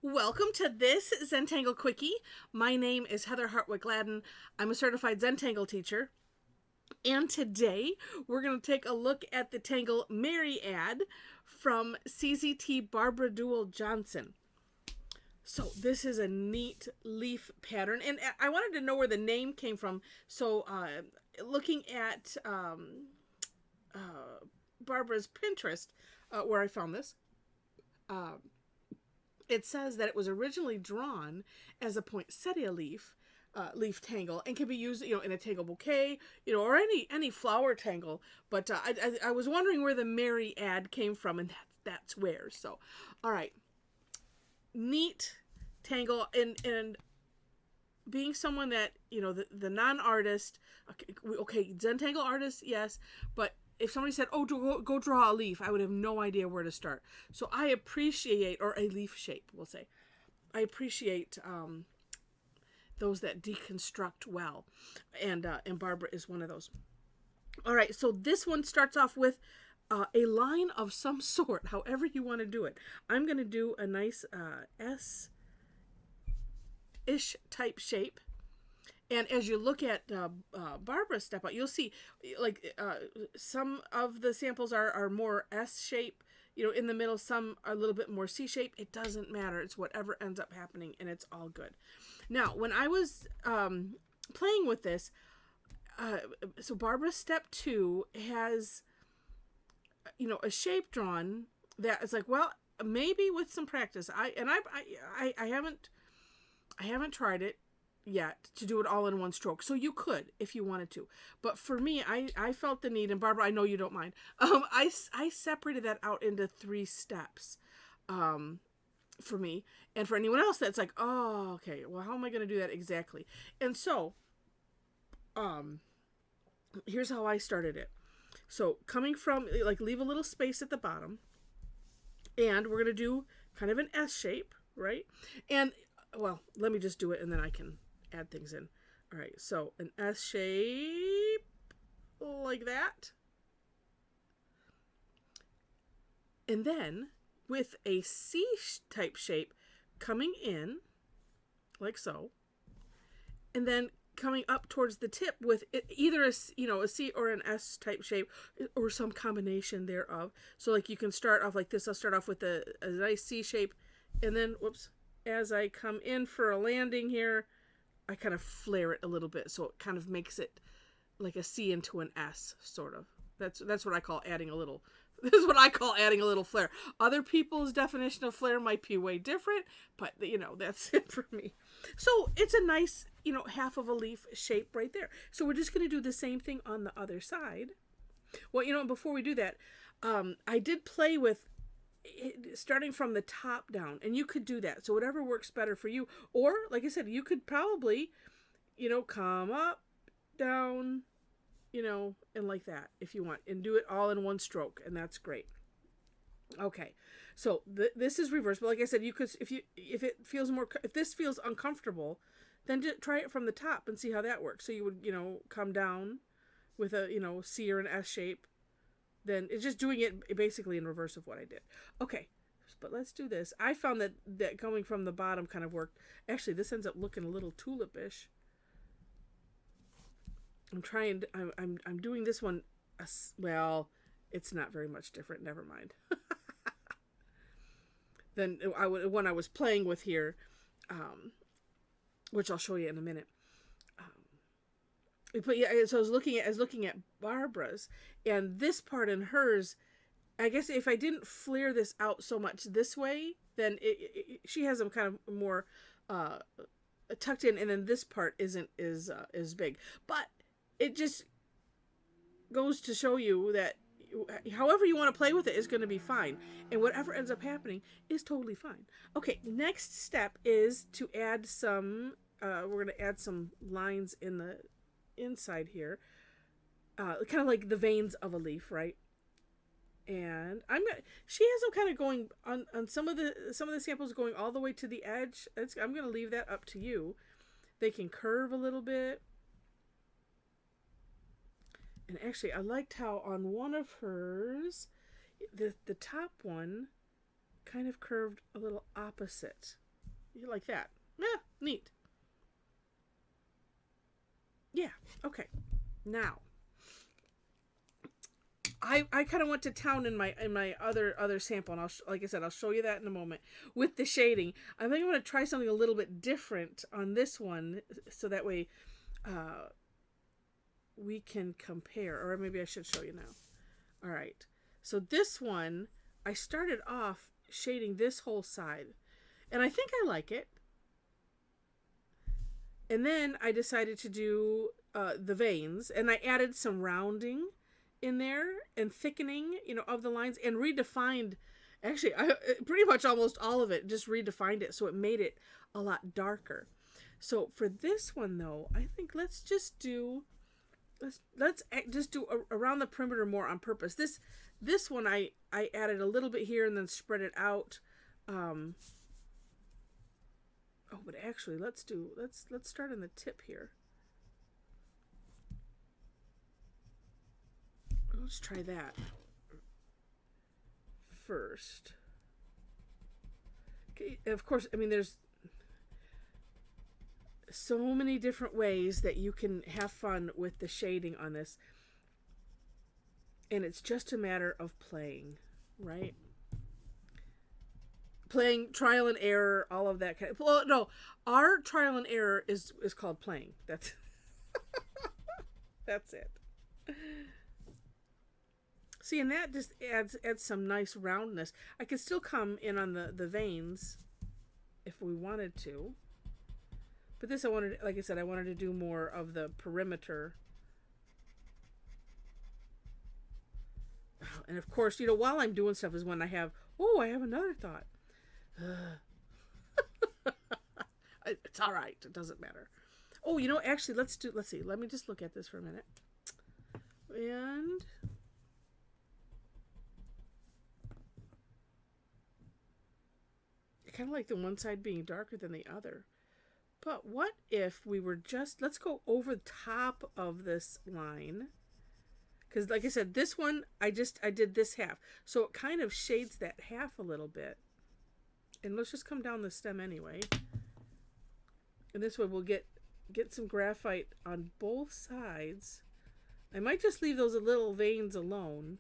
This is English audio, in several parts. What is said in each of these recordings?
Welcome to this Zentangle Quickie. My name is Heather Hartwick Gladden. I'm a certified Zentangle teacher. And today we're going to take a look at the tangle MerryAdd from CZT Barbara Duel Johnson. So this is a neat leaf pattern, and I wanted to know where the name came from. So looking at Barbara's Pinterest, where I found this, it says that it was originally drawn as a poinsettia leaf tangle, and can be used, in a tangle bouquet, or any flower tangle. But I was wondering where the MerryAdd came from, and that's where. So, all right, neat tangle, and being someone that the non-artist, okay, Zentangle artist, yes, but if somebody said, "Oh, go draw a leaf," I would have no idea where to start. So I appreciate, or a leaf shape, we'll say, I appreciate those that deconstruct well, and Barbara is one of those. All right, so this one starts off with a line of some sort, however you want to do it. I'm going to do a nice S-ish type shape. And as you look at Barbara's step out, you'll see some of the samples are more S shape, in the middle, some are a little bit more C shape. It doesn't matter. It's whatever ends up happening, and it's all good. Now, when I was playing with this, so Barbara's step 2 has, a shape drawn that is like, well, maybe with some practice. I haven't tried it yet to do it all in one stroke. So you could if you wanted to. But for me, I felt the need, and Barbara, I know you don't mind. I separated that out into 3 steps for me. And for anyone else that's like, oh, okay, well, how am I going to do that exactly? And so here's how I started it. So coming from, leave a little space at the bottom, and we're going to do kind of an S shape, right? And, well, let me just do it, and then I can add things in. All right, so an S shape like that. And then with a C type shape coming in like so. And then coming up towards the tip with either a C or an S type shape, or some combination thereof. So you can start off like this. I'll start off with a nice C shape, and then, whoops, as I come in for a landing here, I kind of flare it a little bit, so it kind of makes it like a C into an S, sort of. That's what I call adding a little. This is what I call adding a little flair. Other people's definition of flair might be way different, but that's it for me. So it's a nice, half of a leaf shape right there. So we're just going to do the same thing on the other side. Well, before we do that, I did play with starting from the top down, and you could do that. So whatever works better for you, or like I said, you could probably, come up, down, and like that if you want, and do it all in one stroke, and that's great. Okay, so this is reverse, but like I said, you could, if this feels uncomfortable, then just try it from the top and see how that works. So you would, come down with a, C or an S shape. Then it's just doing it basically in reverse of what I did. Okay, but let's do this. I found that coming from the bottom kind of worked. Actually, this ends up looking a little tulipish. I'm doing this one. Well, it's not very much different. Never mind. Then when I was playing with here, which I'll show you in a minute. But yeah, so I was looking at Barbara's, and this part in hers, I guess if I didn't flare this out so much this way, then she has them kind of more tucked in, and then this part isn't as big. But it just goes to show you that however you want to play with it is going to be fine, and whatever ends up happening is totally fine. Okay, next step is to add some. We're going to add some lines in the inside here, kind of like the veins of a leaf, right? And she has them kind of going on some of the samples going all the way to the edge. I'm going to leave that up to you. They can curve a little bit. And actually, I liked how on one of hers, the top one kind of curved a little opposite like that. Yeah, neat. Yeah, okay. Now, I kind of went to town in my other sample, and like I said, I'll show you that in a moment with the shading. I think I'm going to try something a little bit different on this one, so that way we can compare, or maybe I should show you now. All right, so this one I started off shading this whole side, and I think I like it. And then I decided to do the veins, and I added some rounding in there and thickening, of the lines, and redefined. Actually, I pretty much almost all of it, just redefined it, so it made it a lot darker. So for this one though, I think let's just do around the perimeter more on purpose. This one I added a little bit here and then spread it out. But actually let's start on the tip here. Let's try that first. Okay, of course, I mean, there's so many different ways that you can have fun with the shading on this. And it's just a matter of playing, right? Playing, trial and error, all of that kind of... Well, no, our trial and error is called playing. That's that's it. See, and that just adds some nice roundness. I could still come in on the veins if we wanted to. But this, like I said, I wanted to do more of the perimeter. And of course, while I'm doing stuff is when I have another thought. It's all right. It doesn't matter. Oh, actually, let's see. Let me just look at this for a minute. And I kind of like the one side being darker than the other. But what if we were let's go over the top of this line. Because like I said, this one, I did this half. So it kind of shades that half a little bit. And let's just come down the stem anyway. And this way we'll get some graphite on both sides. I might just leave those little veins alone.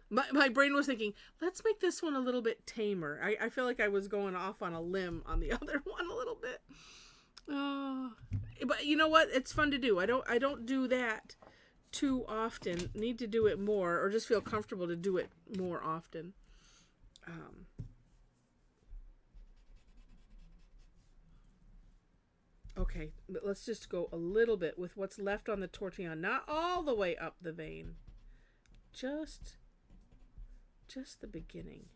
My brain was thinking, let's make this one a little bit tamer. I feel like I was going off on a limb on the other one a little bit. But you know what? It's fun to do. I don't do that too often. Need to do it more, or just feel comfortable to do it more often. Okay, let's just go a little bit with what's left on the tortillon, not all the way up the vein. Just the beginning.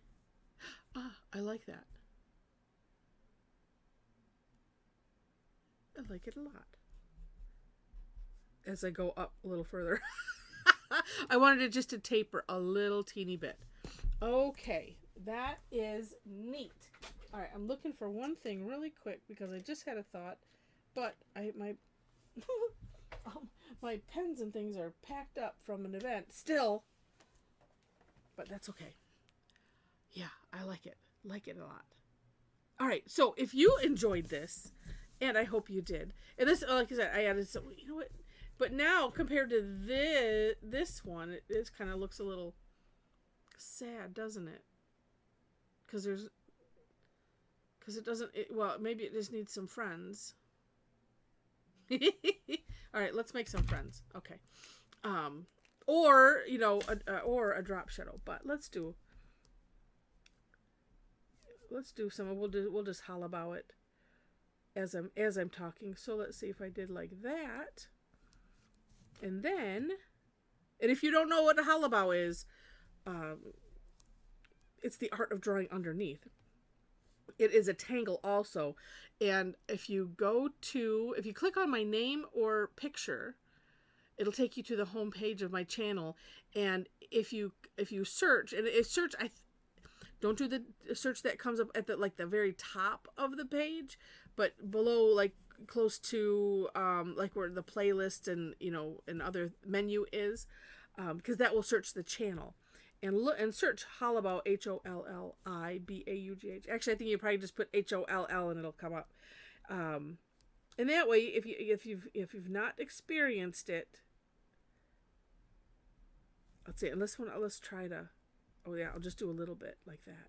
I like that. I like it a lot. As I go up a little further. I wanted it just to taper a little teeny bit. Okay, that is neat. All right, I'm looking for one thing really quick because I just had a thought, but my my pens and things are packed up from an event still. But that's okay. Yeah, I like it. Like it a lot. All right, so if you enjoyed this, and I hope you did, and this, like I said, I added some, what? But now compared to this one, it kind of looks a little sad, doesn't it? Because it doesn't. Well, maybe it just needs some friends. All right, let's make some friends. Okay. Or or a drop shadow, but let's do some. We'll just hollabow it as I'm talking. So let's see if I did like that, and if you don't know what a hollabow is, it's the art of drawing underneath. It is a tangle also, and if you click on my name or picture, it'll take you to the home page of my channel. And if you search, don't do the search that comes up at the very top of the page, but below, like close to like where the playlist and and other menu is, because that will search the channel. and look and search Hollibaughh, Hollibaughh. Actually, I think you probably just put HOLL and it'll come up. And that way, if you've not experienced it, let's see. And let's try to. Oh yeah, I'll just do a little bit like that.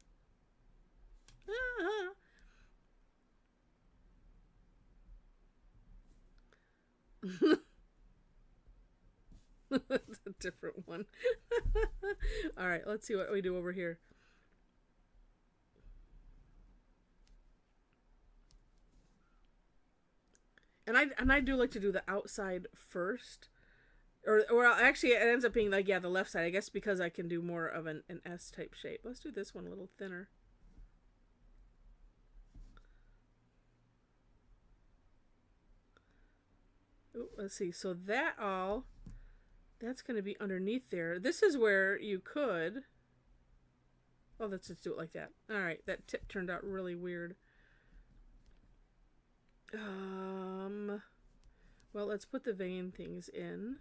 That's a different one. All right, let's see what we do over here. And I do like to do the outside first. Or actually it ends up being like, yeah, the left side, I guess, because I can do more of an S type shape. Let's do this one a little thinner. Ooh, let's see. So that's going to be underneath there. This is where you could. Oh, let's just do it like that. All right, that tip turned out really weird. Well, let's put the vein things in.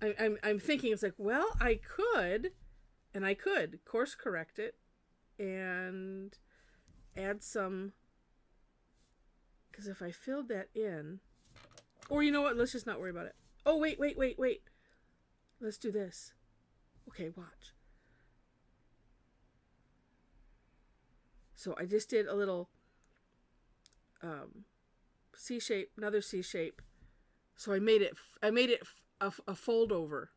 I'm thinking, it's like, well, I could course correct it and add some, because if I filled that in, or you know what, let's just not worry about it. Oh, wait. Let's do this. Okay, watch. So I just did a little C shape, another C shape. So I made it a fold over.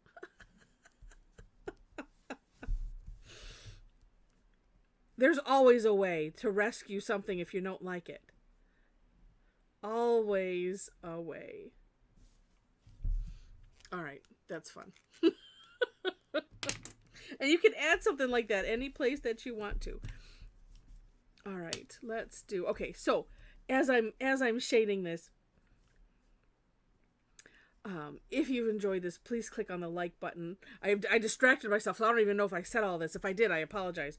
There's always a way to rescue something if you don't like it. Always a way. All right, that's fun. And you can add something like that any place that you want to. All right, let's do. Okay, so as I'm shading this, if you've enjoyed this, please click on the like button. I distracted myself, so I don't even know if I said all this. If I did, I apologize.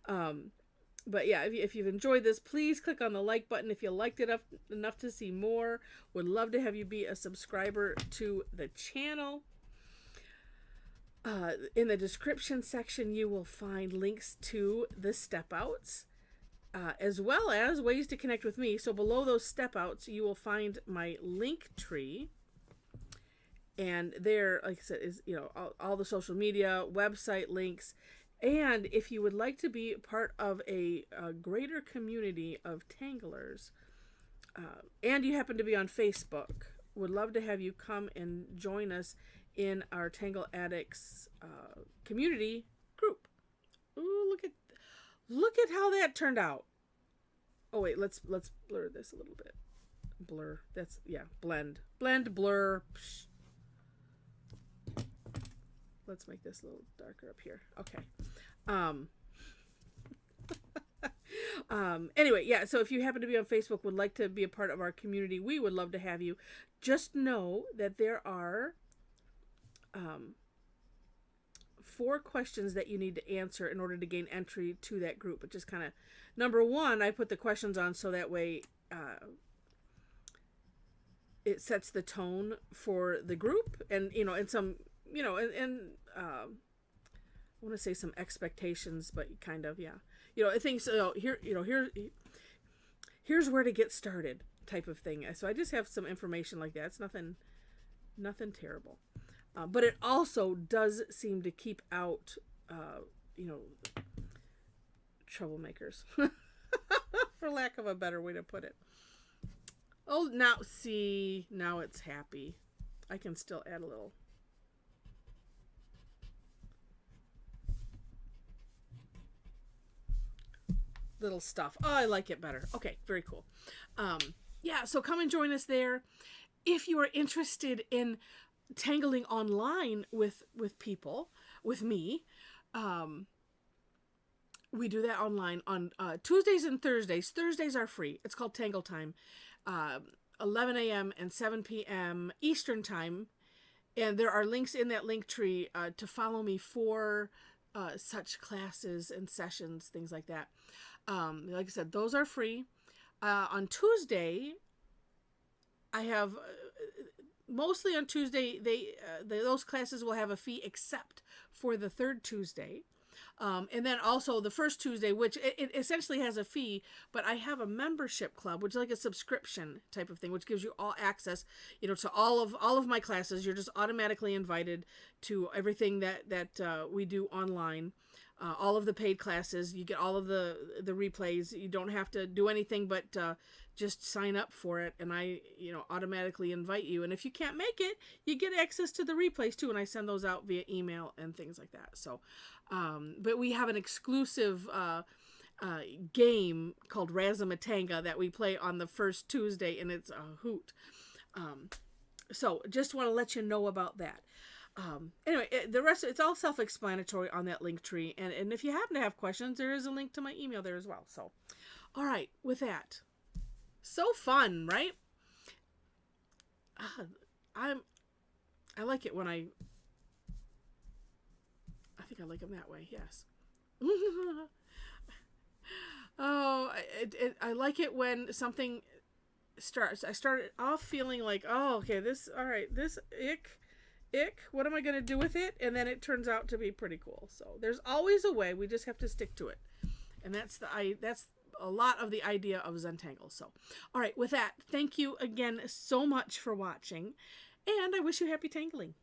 But yeah, if you've enjoyed this, please click on the like button. If you liked it enough to see more, would love to have you be a subscriber to the channel. In the description section, you will find links to the step outs, as well as ways to connect with me. So below those step outs, you will find my link tree. And there, like I said, is, all the social media, website links. And if you would like to be part of a greater community of tanglers, and you happen to be on Facebook, would love to have you come and join us in our Tangle Addicts community group. Ooh, look at how that turned out. Oh wait, let's blur this a little bit. Blur. That's, yeah, blend, blur. Psh. Let's make this a little darker up here. Okay. Anyway, yeah, so if you happen to be on Facebook, would like to be a part of our community, we would love to have you. Just know that there are 4 questions that you need to answer in order to gain entry to that group. But just kind of, number 1, I put the questions on so that way it sets the tone for the group, and and some, I want to say some expectations, but kind of, yeah. I think so. Here's where to get started, type of thing. So I just have some information like that. It's nothing terrible, but it also does seem to keep out, troublemakers, for lack of a better way to put it. Oh, now it's happy. I can still add a little stuff. Oh, I like it better. Okay, very cool. Yeah, so come and join us there. If you are interested in tangling online with people, with me, we do that online on Tuesdays and Thursdays. Thursdays are free. It's called Tangle Time. 11 a.m. and 7 p.m. Eastern Time. And there are links in that link tree to follow me for such classes and sessions, things like that. Like I said, those are free. On Tuesday, I have mostly on Tuesday, those classes will have a fee except for the third Tuesday. And then also the first Tuesday, which it essentially has a fee, but I have a membership club, which is like a subscription type of thing, which gives you all access, to all of my classes. You're just automatically invited to everything that we do online. All of the paid classes, you get all of the replays. You don't have to do anything but just sign up for it, and I automatically invite you. And if you can't make it, you get access to the replays too, and I send those out via email and things like that. So, but we have an exclusive game called Razzmatanga that we play on the first Tuesday, and it's a hoot. So just want to let you know about that. Anyway, the rest, it's all self-explanatory on that link tree. And if you happen to have questions, there is a link to my email there as well. So, all right, with that, so fun, right? I like it when I think I like them that way. Yes. I like it when something starts. I started off feeling like, oh, okay, this ick, what am I going to do with it? And then it turns out to be pretty cool. So there's always a way. We just have to stick to it. And that's a lot of the idea of Zentangle. So, all right, with that, thank you again so much for watching. And I wish you happy tangling.